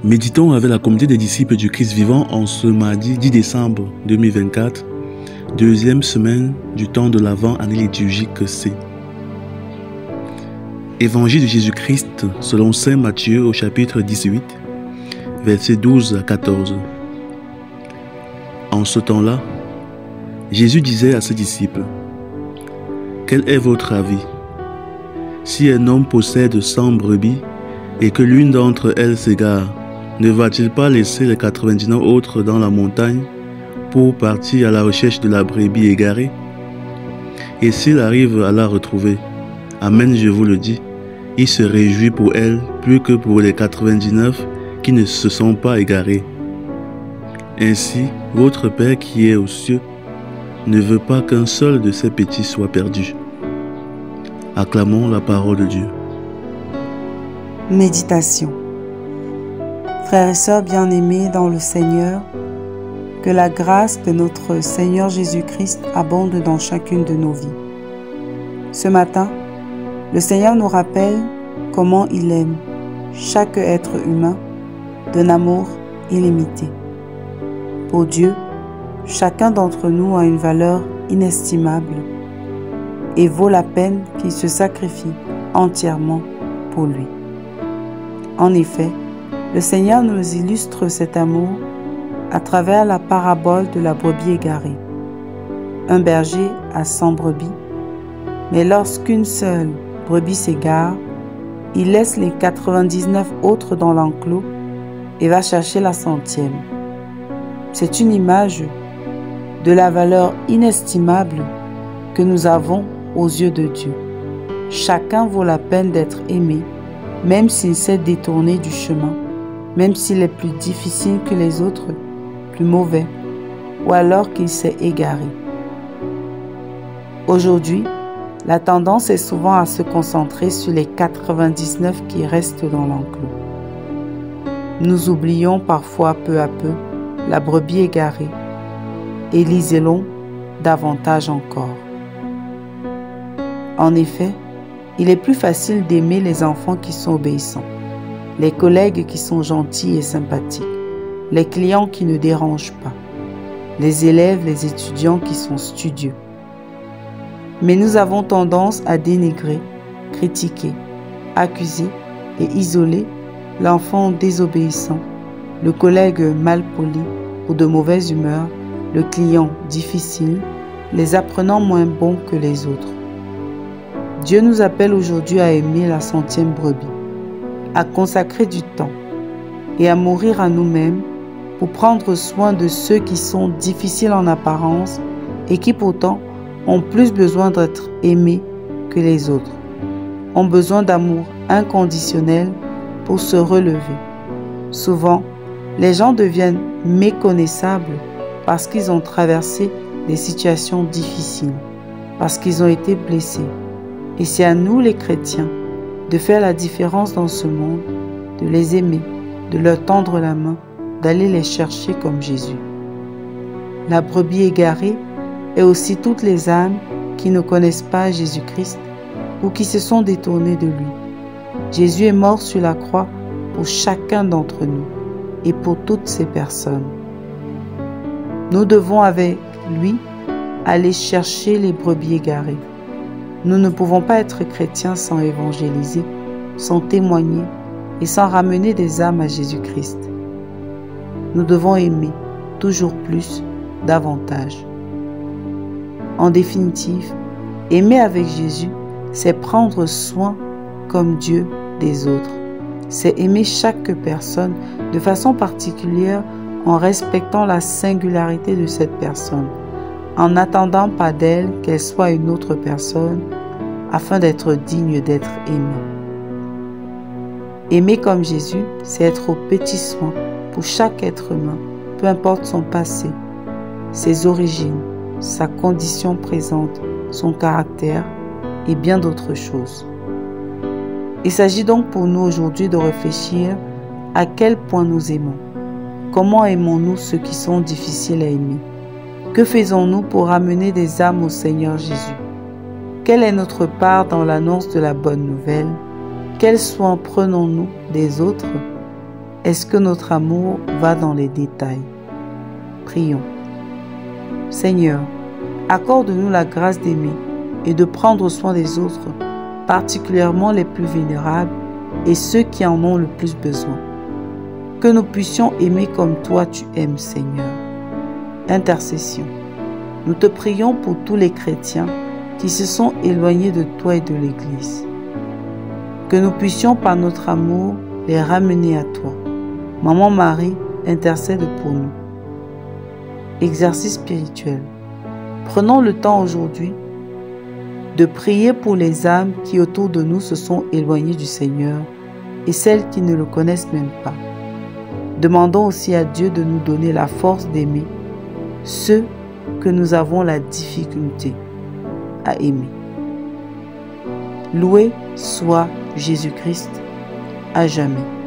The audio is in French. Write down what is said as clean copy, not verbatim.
Méditons avec la communauté des disciples du Christ vivant en ce mardi 10 décembre 2024, deuxième semaine du temps de l'Avent, année liturgique C. Évangile de Jésus-Christ selon saint Matthieu au chapitre 18, versets 12 à 14. En ce temps-là, Jésus disait à ses disciples: quel est votre avis? Si un homme possède 100 brebis et que l'une d'entre elles s'égare, ne va-t-il pas laisser les 99 autres dans la montagne pour partir à la recherche de la brebis égarée? Et s'il arrive à la retrouver, amen, je vous le dis, il se réjouit pour elle plus que pour les 99 qui ne se sont pas égarés. Ainsi, votre Père qui est aux cieux ne veut pas qu'un seul de ses petits soit perdu. Acclamons la parole de Dieu. Méditation. Frères et sœurs bien-aimés dans le Seigneur, que la grâce de notre Seigneur Jésus-Christ abonde dans chacune de nos vies. Ce matin, le Seigneur nous rappelle comment il aime chaque être humain d'un amour illimité. Pour Dieu, chacun d'entre nous a une valeur inestimable et vaut la peine qu'il se sacrifie entièrement pour lui. En effet, le Seigneur nous illustre cet amour à travers la parabole de la brebis égarée. Un berger a 100 brebis, mais lorsqu'une seule brebis s'égare, il laisse les 99 autres dans l'enclos et va chercher la 100e. C'est une image de la valeur inestimable que nous avons aux yeux de Dieu. Chacun vaut la peine d'être aimé, même s'il s'est détourné du chemin, même s'il est plus difficile que les autres, plus mauvais, ou alors qu'il s'est égaré. Aujourd'hui, la tendance est souvent à se concentrer sur les 99 qui restent dans l'enclos. Nous oublions parfois peu à peu la brebis égarée et l'isolons davantage encore. En effet, il est plus facile d'aimer les enfants qui sont obéissants, les collègues qui sont gentils et sympathiques, les clients qui ne dérangent pas, les élèves, les étudiants qui sont studieux. Mais nous avons tendance à dénigrer, critiquer, accuser et isoler l'enfant désobéissant, le collègue mal poli ou de mauvaise humeur, le client difficile, les apprenants moins bons que les autres. Dieu nous appelle aujourd'hui à aimer la 100e brebis, à consacrer du temps et à mourir à nous-mêmes pour prendre soin de ceux qui sont difficiles en apparence et qui pourtant ont plus besoin d'être aimés que les autres, ont besoin d'amour inconditionnel pour se relever. Souvent, les gens deviennent méconnaissables parce qu'ils ont traversé des situations difficiles, parce qu'ils ont été blessés. Et c'est à nous les chrétiens de faire la différence dans ce monde, de les aimer, de leur tendre la main, d'aller les chercher comme Jésus. La brebis égarée est aussi toutes les âmes qui ne connaissent pas Jésus-Christ ou qui se sont détournées de lui. Jésus est mort sur la croix pour chacun d'entre nous et pour toutes ces personnes. Nous devons avec lui aller chercher les brebis égarées. Nous ne pouvons pas être chrétiens sans évangéliser, sans témoigner et sans ramener des âmes à Jésus-Christ. Nous devons aimer toujours plus, davantage. En définitive, aimer avec Jésus, c'est prendre soin comme Dieu des autres. C'est aimer chaque personne de façon particulière en respectant la singularité de cette personne, en n'attendant pas d'elle qu'elle soit une autre personne, afin d'être digne d'être aimée. Aimer comme Jésus, c'est être au petit soin pour chaque être humain, peu importe son passé, ses origines, sa condition présente, son caractère et bien d'autres choses. Il s'agit donc pour nous aujourd'hui de réfléchir à quel point nous aimons. Comment aimons-nous ceux qui sont difficiles à aimer? Que faisons-nous pour amener des âmes au Seigneur Jésus? Quelle est notre part dans l'annonce de la bonne nouvelle? Quels soins prenons-nous des autres? Est-ce que notre amour va dans les détails? Prions. Seigneur, accorde-nous la grâce d'aimer et de prendre soin des autres, particulièrement les plus vulnérables et ceux qui en ont le plus besoin. Que nous puissions aimer comme toi tu aimes, Seigneur. Intercession. Nous te prions pour tous les chrétiens qui se sont éloignés de toi et de l'Église. Que nous puissions par notre amour les ramener à toi. Maman Marie, intercède pour nous. Exercice spirituel. Prenons le temps aujourd'hui de prier pour les âmes qui autour de nous se sont éloignées du Seigneur et celles qui ne le connaissent même pas. Demandons aussi à Dieu de nous donner la force d'aimer ceux que nous avons la difficulté à aimer. Loué soit Jésus-Christ à jamais.